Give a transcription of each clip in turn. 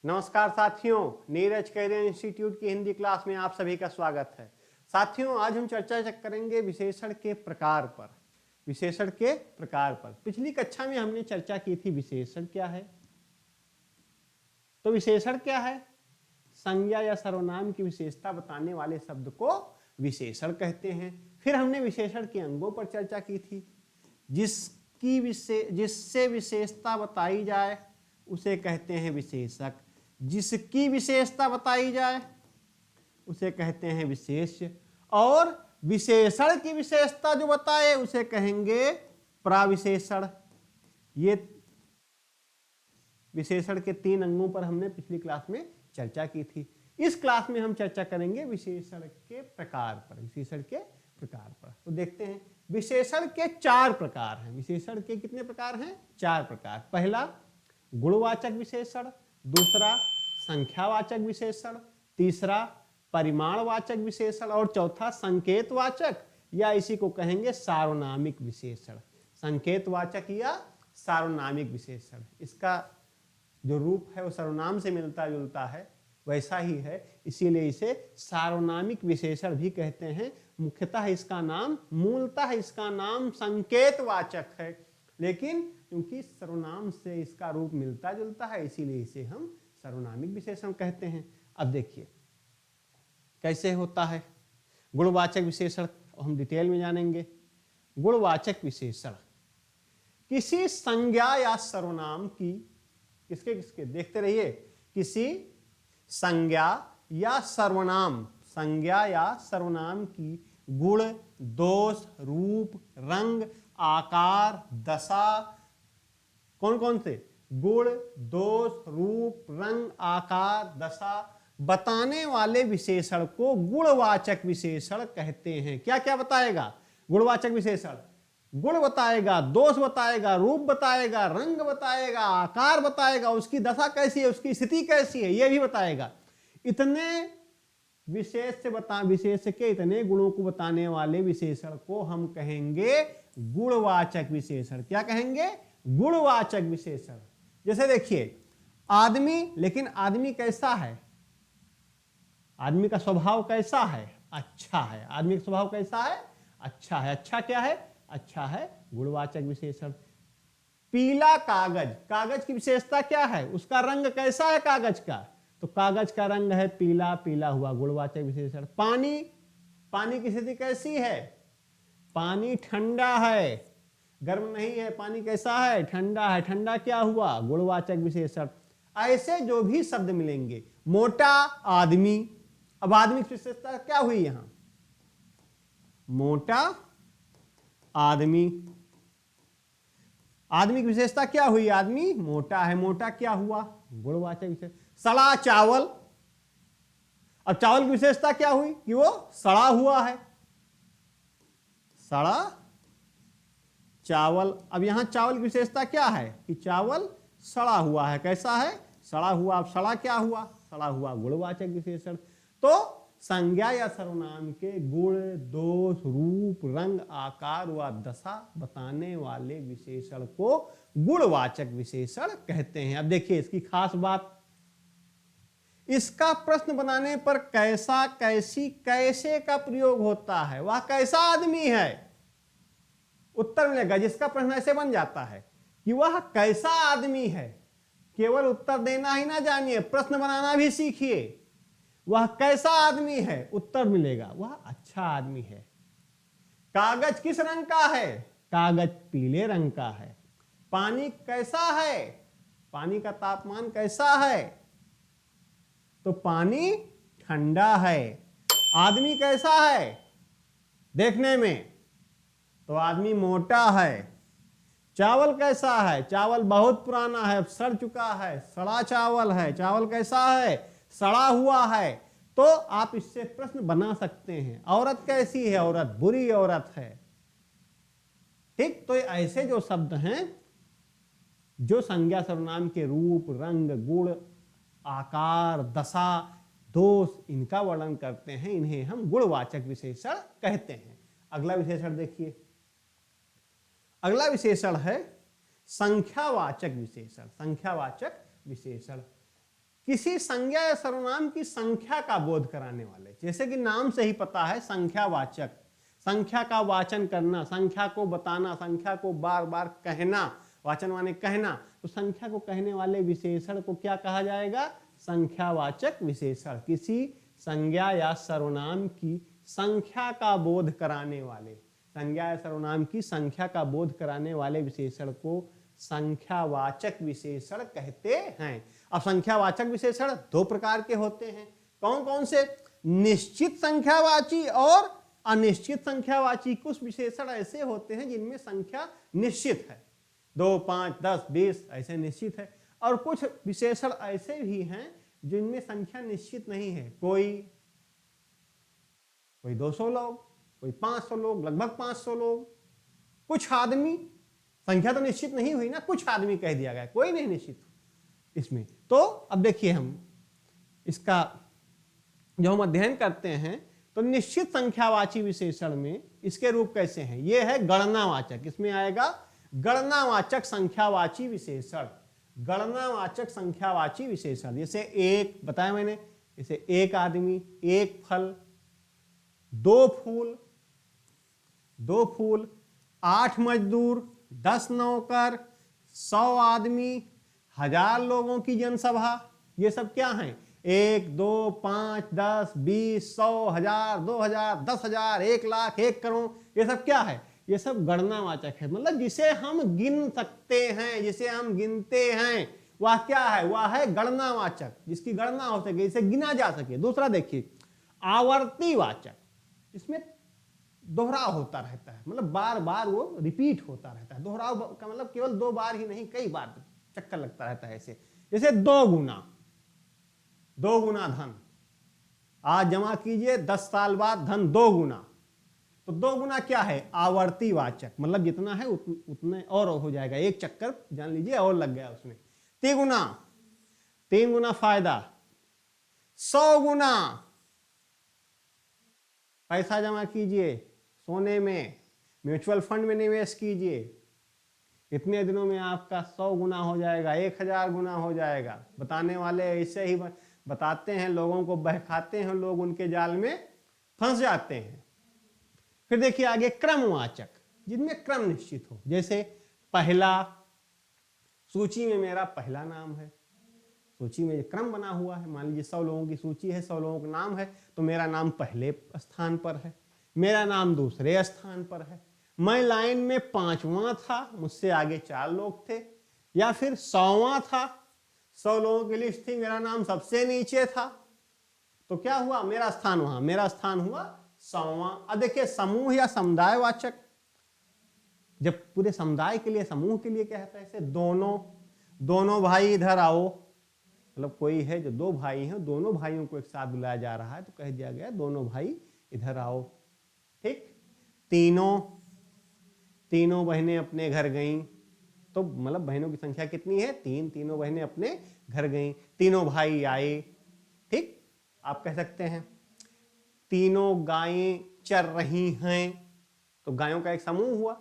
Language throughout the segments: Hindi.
नमस्कार साथियों, नीरज कैरियर इंस्टीट्यूट की हिंदी क्लास में आप सभी का स्वागत है। साथियों, आज हम चर्चा करेंगे विशेषण के प्रकार पर। विशेषण के प्रकार पर पिछली कक्षा में हमने चर्चा की थी विशेषण क्या है। तो विशेषण क्या है? संज्ञा या सर्वनाम की विशेषता बताने वाले शब्द को विशेषण कहते हैं। फिर हमने विशेषण के अंगों पर चर्चा की थी। जिससे विशेषता बताई जाए उसे कहते हैं विशेषक। जिसकी विशेषता बताई जाए उसे कहते हैं विशेष्य। और विशेषण की विशेषता जो बताए उसे कहेंगे प्राविशेषण। ये विशेषण के 3 अंगों पर हमने पिछली क्लास में चर्चा की थी। इस क्लास में हम चर्चा करेंगे विशेषण के प्रकार पर। विशेषण के प्रकार पर तो देखते हैं, विशेषण के 4 प्रकार हैं। विशेषण के कितने प्रकार हैं? 4 प्रकार। पहला गुणवाचक विशेषण, दूसरा संख्यावाचक विशेषण, तीसरा परिमाणवाचक विशेषण और चौथा संकेतवाचक या इसी को कहेंगे सार्वनामिक विशेषण। संकेतवाचक या सार्वनामिक विशेषण, इसका जो रूप है वो सर्वनाम से मिलता जुलता है, वैसा ही है, इसीलिए इसे सार्वनामिक विशेषण भी कहते हैं। मुख्यतः इसका नाम, मूलतः इसका नाम संकेतवाचक है, लेकिन क्योंकि सर्वनाम से इसका रूप मिलता जुलता है इसीलिए इसे हम सर्वनामिक विशेषण कहते हैं। अब देखिए कैसे होता है गुणवाचक विशेषण, हम डिटेल में जानेंगे। गुणवाचक विशेषण किसी संज्ञा या सर्वनाम की, किसके किसके देखते रहिए, किसी संज्ञा या सर्वनाम, संज्ञा या सर्वनाम की गुण, दोष, रूप, रंग, आकार, दशा, कौन कौन से गुण, दोष, रूप, रंग, आकार, दशा बताने वाले विशेषण को गुणवाचक विशेषण कहते हैं। क्या क्या बताएगा गुणवाचक विशेषण? गुण बताएगा, दोष बताएगा, रूप बताएगा, रंग बताएगा, आकार बताएगा, उसकी दशा कैसी है, उसकी स्थिति कैसी है, यह भी बताएगा। इतने विशेष के इतने गुणों को बताने वाले विशेषण को हम कहेंगे गुणवाचक विशेषण। क्या कहेंगे? गुणवाचक विशेषण। जैसे देखिए आदमी, लेकिन आदमी कैसा है? आदमी का स्वभाव कैसा है? अच्छा है। आदमी का स्वभाव कैसा है? अच्छा है। अच्छा क्या है? अच्छा है, गुणवाचक विशेषण। पीला कागज, कागज की विशेषता क्या है? उसका रंग कैसा है कागज का? तो कागज का रंग है पीला, पीला हुआ, गुणवाचक विशेषण। पानी, पानी की स्थिति कैसी है? पानी ठंडा है, गर्म नहीं है। पानी कैसा है? ठंडा है। ठंडा क्या हुआ? गुणवाचक विशेषण। ऐसे जो भी शब्द मिलेंगे। मोटा आदमी, अब आदमी की विशेषता क्या हुई यहां? मोटा आदमी, आदमी की विशेषता क्या हुई? आदमी मोटा है। मोटा क्या हुआ? गुणवाचक विशेषण। सड़ा चावल, अब चावल की विशेषता क्या हुई? कि वो सड़ा हुआ है, सड़ा चावल। अब यहां चावल की विशेषता क्या है? कि चावल सड़ा हुआ है। कैसा है? सड़ा हुआ। अब सड़ा क्या हुआ? सड़ा हुआ, गुणवाचक विशेषण। तो संज्ञा या सर्वनाम के गुण, दोष, रूप, रंग, आकार व दशा बताने वाले विशेषण को गुणवाचक विशेषण कहते हैं। अब देखिए इसकी खास बात, इसका प्रश्न बनाने पर कैसा, कैसी, कैसे का प्रयोग होता है। वह कैसा आदमी है, उत्तर मिलेगा। जिसका प्रश्न ऐसे बन जाता है कि वह कैसा आदमी है, केवल उत्तर देना ही ना जानिए, प्रश्न बनाना भी सीखिए। वह कैसा आदमी है, उत्तर मिलेगा वह अच्छा आदमी है। कागज किस रंग का है? कागज पीले रंग का है। पानी कैसा है? पानी का तापमान कैसा है? तो पानी ठंडा है। आदमी कैसा है देखने में? तो आदमी मोटा है। चावल कैसा है? चावल बहुत पुराना है, सड़ चुका है, सड़ा चावल है। चावल कैसा है? सड़ा हुआ है। तो आप इससे प्रश्न बना सकते हैं। औरत कैसी है? औरत बुरी औरत है। ठीक, तो ऐसे जो शब्द हैं जो संज्ञा सर्वनाम के रूप, रंग, गुण, आकार, दशा, दोष इनका वर्णन करते हैं, इन्हें हम गुणवाचक विशेषण कहते हैं। अगला विशेषण देखिए, अगला विशेषण है संख्यावाचक विशेषण। संख्यावाचक विशेषण किसी संज्ञा या सर्वनाम की संख्या का बोध कराने वाले, जैसे कि नाम से ही पता है संख्यावाचक, संख्या का वाचन करना, संख्या को बताना, संख्या को बार बार कहना, वाचन माने कहना, तो संख्या को कहने वाले विशेषण को क्या कहा जाएगा? संख्यावाचक विशेषण। किसी संज्ञा या सर्वनाम की संख्या का बोध कराने वाले, संज्ञा या सर्वनाम की संख्या का बोध कराने वाले विशेषण को संख्यावाचक विशेषण कहते हैं। अब संख्यावाचक विशेषण दो प्रकार के होते हैं, कौन कौन से? निश्चित संख्यावाची और अनिश्चित संख्यावाची। कुछ विशेषण ऐसे होते हैं जिनमें संख्या निश्चित है, 2, 5, 10, 20 ऐसे निश्चित है, और कुछ विशेषण ऐसे भी हैं जिनमें संख्या निश्चित नहीं है। कोई 200 लोग, कोई 500 लोग, लगभग 500 लोग, कुछ आदमी, संख्या तो निश्चित नहीं हुई ना, कुछ आदमी कह दिया गया, कोई नहीं निश्चित इसमें। तो अब देखिए हम इसका जो हम अध्ययन करते हैं, तो निश्चित संख्यावाची विशेषण में इसके रूप कैसे हैं? ये है गणनावाचक, इसमें आएगा गणनावाचक संख्यावाची विशेषण। गणनावाचक संख्यावाची विशेषण जैसे एक बताया मैंने, जैसे एक आदमी, एक फल, 2 फूल, 8 मजदूर, 10 नौकर, 100 आदमी, 1000 लोगों की जनसभा, ये सब क्या हैं? 1, 2, 5, 10, 20, 100, 1000, 2000, 10,000, 1 लाख, 1 करोड़, ये सब क्या है? ये सब गणनावाचक है, मतलब जिसे हम गिन सकते हैं, जिसे हम गिनते हैं, वह क्या है? वह है गणनावाचक, जिसकी गणना हो सके, इसे गिना जा सके। दूसरा देखिए आवर्तीवाचक, इसमें दोहराव होता रहता है, मतलब बार बार वो रिपीट होता रहता है। दोहराव का मतलब केवल 2 बार ही नहीं, कई बार चक्कर लगता रहता है ऐसे। जैसे 2 गुना धन, आज जमा कीजिए, 10 साल बाद धन 2 गुना। तो 2 गुना क्या है? आवर्तीवाचक, मतलब जितना है उतने और हो जाएगा, एक चक्कर जान लीजिए और लग गया उसमें। 3 गुना फायदा, 100 गुना पैसा जमा कीजिए, सोने में, म्यूचुअल फंड में निवेश कीजिए, इतने दिनों में आपका 100 गुना हो जाएगा, 1000 गुना हो जाएगा। बताने वाले ऐसे ही बताते हैं, लोगों को बहकाते हैं, लोग उनके जाल में फंस जाते हैं। फिर देखिए आगे क्रमवाचक, जिनमें क्रम निश्चित हो, जैसे पहला, सूची में मेरा पहला नाम है, सूची में क्रम बना हुआ है, मान लीजिए 100 लोगों की सूची है, 100 लोगों का नाम है, तो मेरा नाम पहले स्थान पर है, मेरा नाम दूसरे स्थान पर है, मैं लाइन में 5वां था, मुझसे आगे 4 लोग थे, या फिर 100वां था, 100 लोगों की लिस्ट थी, मेरा नाम सबसे नीचे था, तो क्या हुआ? मेरा स्थान वहां, मेरा स्थान हुआ 100वां। अब देखिए समूह या समुदायवाचक, जब पूरे समुदाय के लिए, समूह के लिए क्या है? ऐसे दोनों भाई इधर आओ, मतलब कोई है जो 2 भाई हैं, दोनों भाइयों को एक साथ बुलाया जा रहा है, तो कह दिया गया दोनों भाई इधर आओ, ठीक। तीनों बहनें अपने घर गईं, तो मतलब बहनों की संख्या कितनी है? 3, तीनों बहनें अपने घर गईं, तीनों भाई आए, ठीक। आप कह सकते हैं तीनों गायें चर रही हैं, तो गायों का एक समूह हुआ,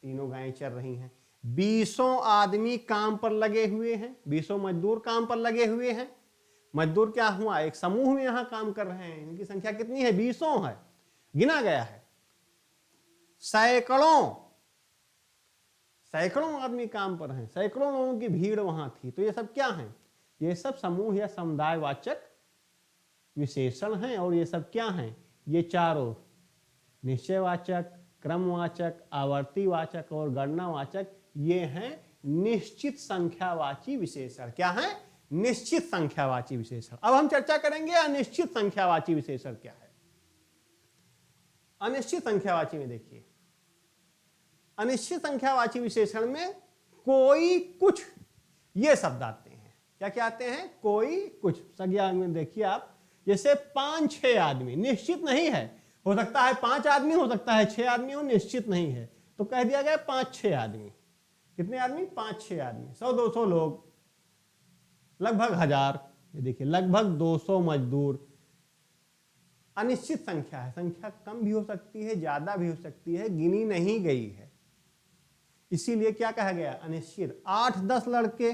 तीनों गायें चर रही हैं। 20 आदमी काम पर लगे हुए हैं, 20 मजदूर काम पर लगे हुए हैं। मजदूर क्या हुआ? एक समूह में यहां काम कर रहे हैं, इनकी संख्या कितनी है? 20 है, गिना गया है। सैकड़ों आदमी काम पर हैं, सैकड़ों लोगों की भीड़ वहां थी, तो ये सब क्या है? ये सब समूह या समुदायवाचक विशेषण हैं। और ये सब क्या हैं? ये चारों, निश्चयवाचक, क्रमवाचक, आवर्तीवाचक और गणनावाचक, ये हैं निश्चित संख्यावाची विशेषण। क्या है? निश्चित संख्यावाची विशेषण। अब हम चर्चा करेंगे अनिश्चित संख्यावाची विशेषण क्या है। अनिश्चित संख्यावाची में देखिए, अनिश्चित संख्यावाची विशेषण में कोई कुछ ये शब्द आते हैं। क्या क्या आते हैं? कोई कुछ। संज्ञा में देखिए आप, जैसे 5-6 आदमी, निश्चित नहीं है, हो सकता है 5 आदमी, हो सकता है 6 आदमी हो, निश्चित नहीं है, तो कह दिया गया 5-6 आदमी। कितने आदमी? 5-6 आदमी। 100-200 लोग, लगभग 1000, ये देखिए लगभग 200 मजदूर। अनिश्चित संख्या है, संख्या कम भी हो सकती है, ज्यादा भी हो सकती है, गिनी नहीं गई है, इसीलिए क्या कहा गया? अनिश्चित। 8-10 लड़के,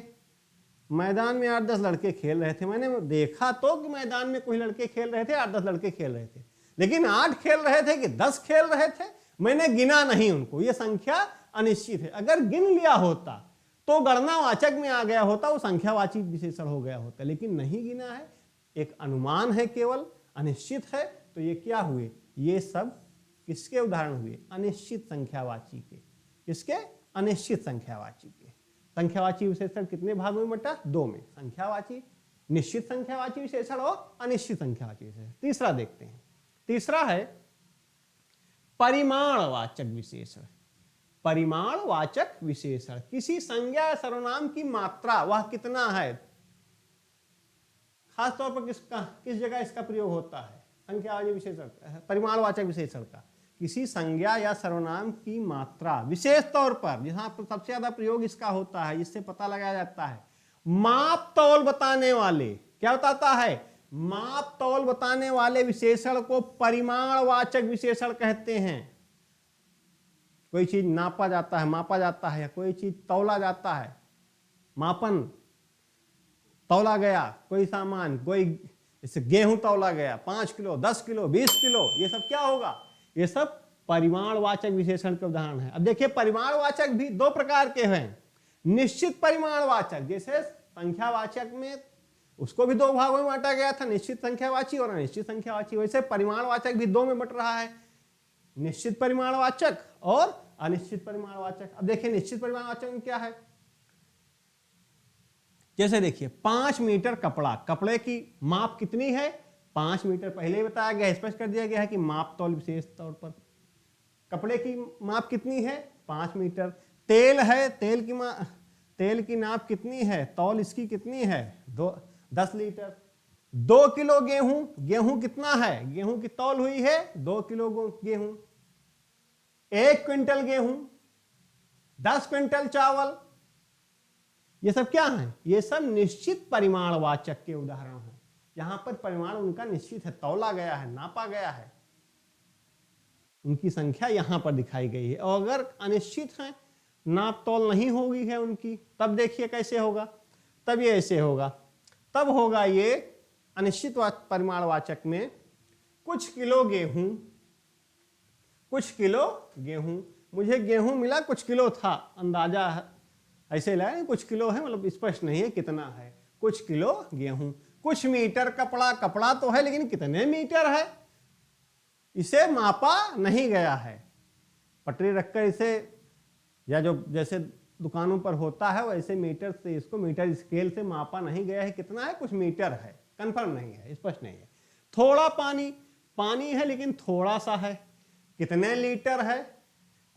मैदान में 8-10 लड़के खेल रहे थे। मैंने देखा तो कि मैदान में कुछ लड़के खेल रहे थे, 8-10 लड़के खेल रहे थे, लेकिन 8 खेल रहे थे कि 10 खेल रहे थे, मैंने गिना नहीं उनको। ये संख्या अनिश्चित है। अगर गिन लिया होता तो गणनावाचक में आ गया होता, वो संख्यावाची विशेषण हो गया होता, लेकिन नहीं गिना है, एक अनुमान है, केवल अनिश्चित है। तो ये क्या हुए? ये सब किसके उदाहरण हुए? अनिश्चित संख्यावाची के। किसके? अनिश्चित संख्यावाची के। संख्यावाची विशेषण कितने भागों में बटा? 2 में। संख्यावाची, निश्चित संख्यावाची विशेषण और अनिश्चित संख्यावाची विशेषण। तीसरा देखते हैं। तीसरा है परिमाणवाचक विशेषण। परिमाणवाचक विशेषण, किसी संज्ञा या सर्वनाम की मात्रा, वह कितना है, खास तौर पर किस जगह इसका प्रयोग होता है? संख्यावाची विशेषण, परिमाणवाचक विशेषण का किसी संज्ञा या सर्वनाम की मात्रा, विशेष तौर पर जहां पर सबसे ज्यादा प्रयोग इसका होता है, जिससे पता लगाया जाता है, माप तौल बताने वाले, क्या बताता है? माप तौल बताने वाले विशेषण को परिमाणवाचक विशेषण कहते हैं। कोई चीज नापा जाता है, मापा जाता है, या कोई चीज तौला जाता है, मापन, तौला गया कोई सामान, कोई जैसे गेहूं तौला गया 5 किलो, 10 किलो, 20 किलो, ये सब क्या होगा? ये सब परिमाणवाचक विशेषण के उदाहरण है। अब देखिए, परिमाणवाचक भी 2 प्रकार के हैं। निश्चित परिमाणवाचक, जैसे संख्यावाचक में उसको भी 2 भागों में बांटा गया था, निश्चित संख्यावाची और अनिश्चित संख्यावाची, वैसे परिमाणवाचक भी 2 में बट रहा है, निश्चित परिमाणवाचक और अनिश्चित परिमाणवाचक। अब देखिए निश्चित परिमाणवाचक में क्या है, जैसे देखिए 5 मीटर कपड़ा, कपड़े की माप कितनी है? 5 मीटर। पहले ही बताया गया, स्पष्ट कर दिया गया है कि माप तौल विशेष तौर पर कपड़े की माप कितनी है? 5 मीटर। तेल है, तेल की नाप कितनी है? तौल इसकी कितनी है? 10 लीटर। 2 किलो गेहूं, गेहूं कितना है? गेहूं की तौल हुई है 2 किलो गेहूं। 1 क्विंटल गेहूं, 10 क्विंटल चावल, ये सब क्या है? ये सब निश्चित परिमाणवाचक के उदाहरण हैं। यहां पर परिमाण उनका निश्चित है, तौला गया है, नापा गया है, उनकी संख्या यहां पर दिखाई गई है। और अगर अनिश्चित है, नाप तौल नहीं होगी है उनकी, तब देखिए कैसे होगा, तब ये ऐसे होगा। तब होगा ये अनिश्चित परिमाणवाचक में कुछ किलो गेहूं, कुछ किलो गेहूं, मुझे गेहूं मिला कुछ किलो था, अंदाजा है, ऐसे लाए कुछ किलो है, मतलब स्पष्ट नहीं है कितना है, कुछ किलो गेहूं। कुछ मीटर कपड़ा, कपड़ा तो है लेकिन कितने मीटर है, इसे मापा नहीं गया है। पटरी रखकर इसे, या जो जैसे दुकानों पर होता है वैसे मीटर से, इसको मीटर स्केल से मापा नहीं गया है, कितना है, कुछ मीटर है, कंफर्म नहीं है, स्पष्ट नहीं है। थोड़ा पानी, पानी है लेकिन थोड़ा सा है, कितने लीटर है,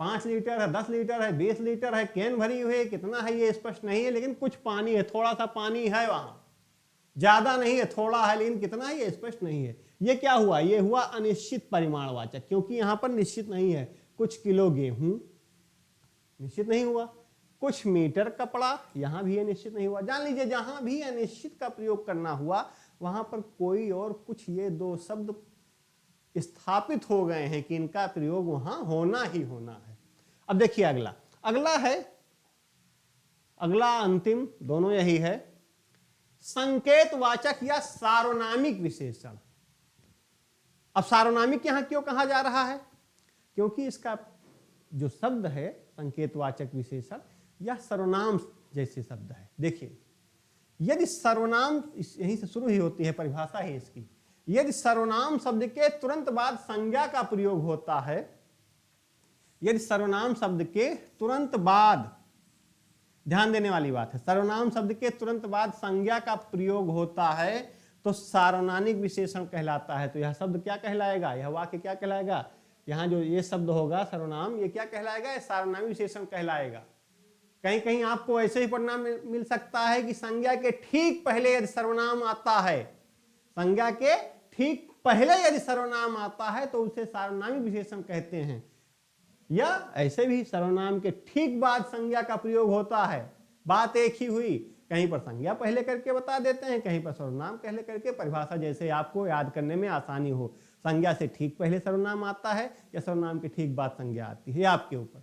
5 लीटर है, 10 लीटर है, 20 लीटर है, कैन भरी हुई है, कितना है ये स्पष्ट नहीं है, लेकिन कुछ पानी है, थोड़ा सा पानी है वहां, ज्यादा नहीं है, थोड़ा है, लेकिन कितना है ये स्पष्ट नहीं है। ये क्या हुआ? ये हुआ अनिश्चित परिमाणवाचक, क्योंकि यहां पर निश्चित नहीं है। कुछ किलो गेहूं निश्चित नहीं हुआ, कुछ मीटर कपड़ा, यहां भी ये निश्चित नहीं हुआ। जान लीजिए, जहां भी अनिश्चित का प्रयोग करना हुआ वहां पर कोई और कुछ ये 2 शब्द स्थापित हो गए हैं कि इनका प्रयोग वहां होना ही होना है। अब देखिए अगला, अगला है, अगला अंतिम, दोनों यही है, संकेतवाचक या सार्वनामिक विशेषण। अब सार्वनामिक यहां क्यों कहा जा रहा है? क्योंकि इसका जो शब्द है संकेतवाचक विशेषण या सर्वनाम जैसे शब्द है। देखिए, यदि सर्वनाम, यहीं से शुरू ही होती है परिभाषा ही इसकी, यदि सर्वनाम शब्द के तुरंत बाद संज्ञा का प्रयोग होता है, यदि सर्वनाम शब्द के तुरंत बाद, ध्यान देने वाली बात है, सर्वनाम शब्द के तुरंत बाद संज्ञा का प्रयोग होता है तो सार्वनामिक विशेषण कहलाता है। तो यह शब्द क्या कहलाएगा, यह वाक्य क्या कहलाएगा, यहां जो ये शब्द होगा सर्वनाम, ये क्या कहलाएगा, सार्वनामिक विशेषण कहलाएगा। कहीं कहीं आपको ऐसे ही पढ़ना मिल सकता है कि संज्ञा के ठीक पहले यदि सर्वनाम आता है, संज्ञा के ठीक पहले यदि सर्वनाम आता है तो उसे सार्वनामिक विशेषण कहते हैं, या ऐसे भी सर्वनाम के ठीक बाद संज्ञा का प्रयोग होता है। बात एक ही हुई, कहीं पर संज्ञा पहले करके बता देते हैं, कहीं पर सर्वनाम पहले करके, परिभाषा जैसे आपको याद करने में आसानी हो, संज्ञा से ठीक पहले सर्वनाम आता है या सर्वनाम के ठीक बाद संज्ञा आती है, आपके ऊपर।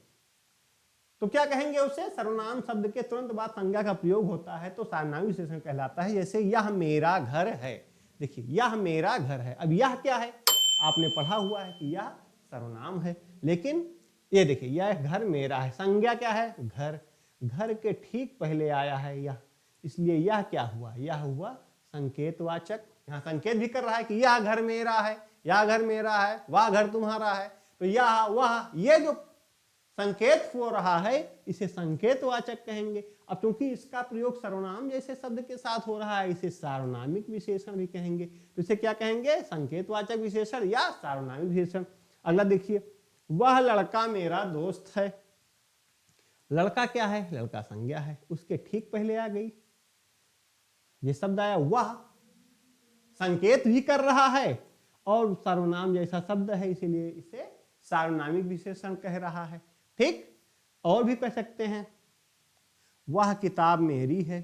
तो क्या कहेंगे उसे, सर्वनाम शब्द के तुरंत बाद संज्ञा का प्रयोग होता है तो सार्वनामिक विशेषण कहलाता है। जैसे यह मेरा घर है, देखिए यह मेरा घर है, अब यह क्या है, आपने पढ़ा हुआ है कि यह सर्वनाम है, लेकिन ये देखिए यह घर मेरा है, संज्ञा क्या है, घर, घर के ठीक पहले आया है यह, इसलिए यह क्या हुआ, यह हुआ संकेतवाचक। यहाँ संकेत भी कर रहा है कि यह घर मेरा है, यह घर मेरा है, वह घर तुम्हारा है, तो यह वह ये जो संकेत हो रहा है इसे संकेतवाचक कहेंगे। अब क्योंकि इसका प्रयोग सर्वनाम जैसे शब्द के साथ हो रहा है इसे सार्वनामिक विशेषण भी कहेंगे। तो इसे क्या कहेंगे, संकेतवाचक विशेषण या सार्वनामिक विशेषण। अगला देखिए, वह लड़का मेरा दोस्त है। लड़का क्या है, लड़का संज्ञा है, उसके ठीक पहले आ गई ये शब्द आया वह, संकेत भी कर रहा है और सर्वनाम जैसा शब्द है इसीलिए इसे सार्वनामिक विशेषण कह रहा है। ठीक, और भी कह सकते हैं, वह किताब मेरी है,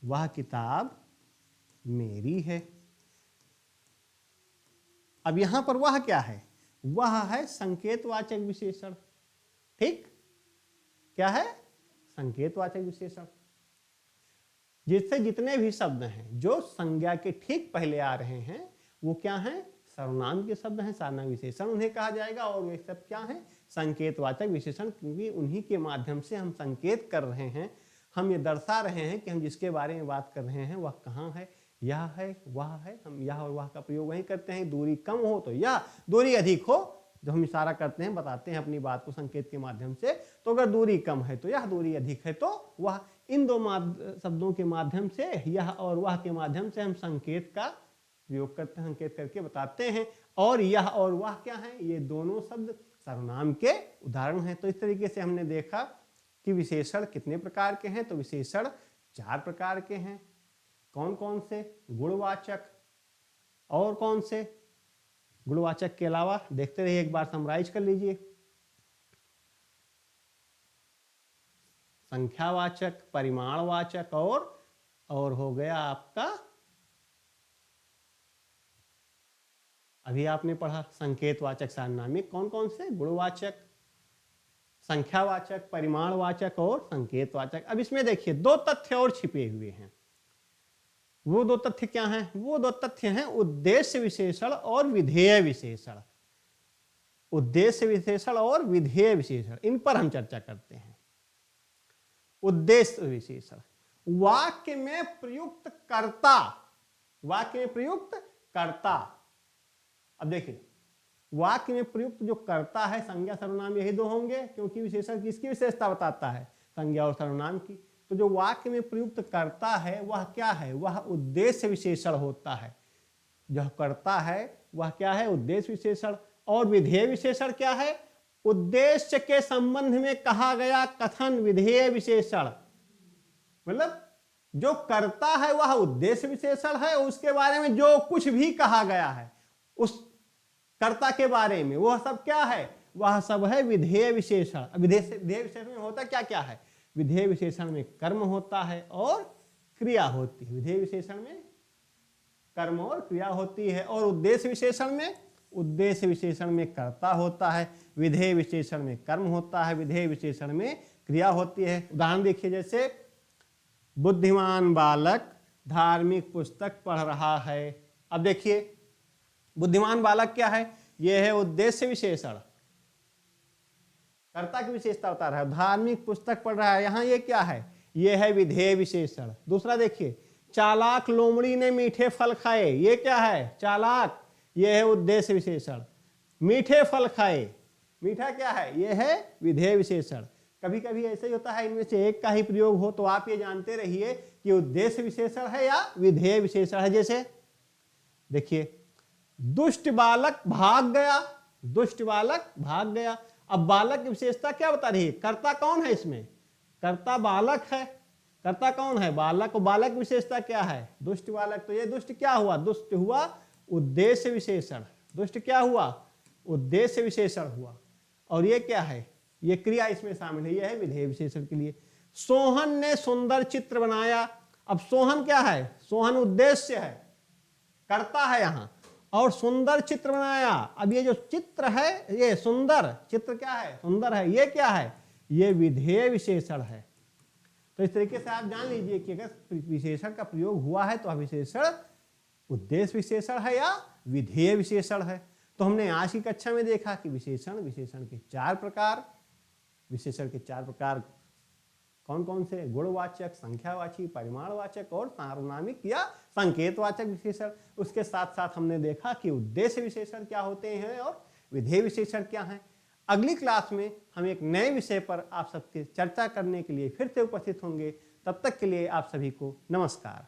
वह किताब मेरी है। अब यहां पर वह क्या है, वह है संकेतवाचक विशेषण। ठीक, क्या है, संकेतवाचक विशेषण। जिससे जितने भी शब्द हैं जो संज्ञा के ठीक पहले आ रहे हैं वो क्या हैं, सर्वनाम के शब्द हैं, सार्वनामिक विशेषण उन्हें कहा जाएगा। और वे सब क्या हैं, संकेतवाचक विशेषण, क्योंकि उन्हीं के माध्यम से हम संकेत कर रहे हैं, हम ये दर्शा रहे हैं कि हम जिसके बारे में बात कर रहे हैं वह कहाँ है, यह है, वह है। हम यह और वह का प्रयोग वहीं करते हैं, दूरी कम हो तो यह, दूरी अधिक हो जब हम इशारा करते हैं, बताते हैं अपनी बात को संकेत के माध्यम से, तो अगर दूरी कम है तो यह, दूरी अधिक है तो वह। इन दो शब्दों के माध्यम से, यह और वह के माध्यम से हम संकेत का प्रयोग करते हैं, संकेत करके बताते हैं। और यह और वह क्या है, ये दोनों शब्द सर्वनाम के उदाहरण हैं। तो इस तरीके से हमने देखा कि विशेषण कितने प्रकार के हैं। तो विशेषण 4 प्रकार के हैं। कौन कौन से, गुणवाचक, और कौन से, गुणवाचक के अलावा देखते रहिए, एक बार समराइज कर लीजिए, संख्यावाचक, परिमाणवाचक और हो गया आपका, अभी आपने पढ़ा संकेतवाचक सार्वनामिक। कौन कौन से, गुणवाचक, संख्यावाचक, परिमाणवाचक और संकेतवाचक। अब इसमें देखिए 2 तथ्य और छिपे हुए हैं। वो 2 तथ्य क्या हैं, वो 2 तथ्य हैं उद्देश्य विशेषण और विधेय विशेषण। उद्देश्य विशेषण और विधेय विशेषण, इन पर हम चर्चा करते हैं। उद्देश्य विशेषण, वाक्य में प्रयुक्त कर्ता, वाक्य में प्रयुक्त कर्ता। अब देखिए वाक्य में प्रयुक्त जो कर्ता है, संज्ञा सर्वनाम यही 2 होंगे, क्योंकि विशेषण किसकी विशेषता बताता है, संज्ञा और सर्वनाम की। तो जो वाक्य में प्रयुक्त करता है वह क्या है, वह उद्देश्य विशेषण होता है। जो करता है वह क्या है, उद्देश्य विशेषण। और विधेय विशेषण क्या है, उद्देश्य के संबंध में कहा गया कथन विधेय विशेषण। मतलब जो करता है वह उद्देश्य विशेषण है, उसके बारे में जो कुछ भी कहा गया है उस कर्ता के बारे में वह सब क्या है, वह सब है विधेय विशेषण। विधेय विशेषण में होता क्या क्या है, विधेय विशेषण में कर्म होता है और क्रिया होती है। विधेय विशेषण में कर्म और क्रिया होती है। और उद्देश्य विशेषण में, उद्देश्य विशेषण में कर्ता होता है, विधेय विशेषण में कर्म होता है, विधेय विशेषण में क्रिया होती है। उदाहरण देखिए, जैसे बुद्धिमान बालक धार्मिक पुस्तक पढ़ रहा है। अब देखिए बुद्धिमान बालक क्या है, यह है उद्देश्य विशेषण, कर्ता की विशेषता बता रहा है। धार्मिक पुस्तक पढ़ रहा है, यहां ये क्या है, यह है विधेय विशेषण। दूसरा देखिए, चालाक लोमड़ी ने मीठे फल खाए, ये क्या है, चालाक, यह है उद्देश्य विशेषण। मीठे फल खाए, मीठा क्या है, यह है विधेय विशेषण। कभी कभी ऐसे ही होता है, इनमें से एक का ही प्रयोग हो तो आप ये जानते रहिए कि उद्देश्य विशेषण है या विधेय विशेषण है। जैसे देखिए, दुष्ट बालक भाग गया, दुष्ट बालक भाग गया। अब बालक की विशेषता क्या बता रही है, कर्ता कौन है इसमें, कर्ता बालक है, कर्ता कौन है, बालक। बालक विशेषता क्या है, दुष्ट बालक। तो ये दुष्ट क्या हुआ, दुष्ट हुआ उद्देश्य विशेषण। दुष्ट क्या हुआ, उद्देश्य विशेषण हुआ। और ये क्या है, ये क्रिया इसमें शामिल है, ये है विधेय विशेषण के लिए। सोहन ने सुंदर चित्र बनाया। अब सोहन क्या है, सोहन उद्देश्य है, कर्ता है यहाँ, और सुंदर चित्र बनाया। अब ये जो चित्र है, ये सुंदर चित्र क्या है, सुंदर है, ये क्या है, ये विधेय विशेषण है। तो इस तरीके से आप जान लीजिए कि अगर विशेषण का प्रयोग हुआ है तो विशेषण उद्देश्य विशेषण है या विधेय विशेषण है। तो हमने आज की कक्षा में देखा कि विशेषण के चार प्रकार, विशेषण के चार प्रकार कौन कौन से, गुणवाचक, संख्यावाची, परिमाणवाचक और सार्वनामिक या संकेतवाचक विशेषण। उसके साथ साथ हमने देखा कि उद्देश्य विशेषण क्या होते हैं और विधेय विशेषण क्या हैं। अगली क्लास में हम एक नए विषय पर आप सबके चर्चा करने के लिए फिर से उपस्थित होंगे। तब तक के लिए आप सभी को नमस्कार।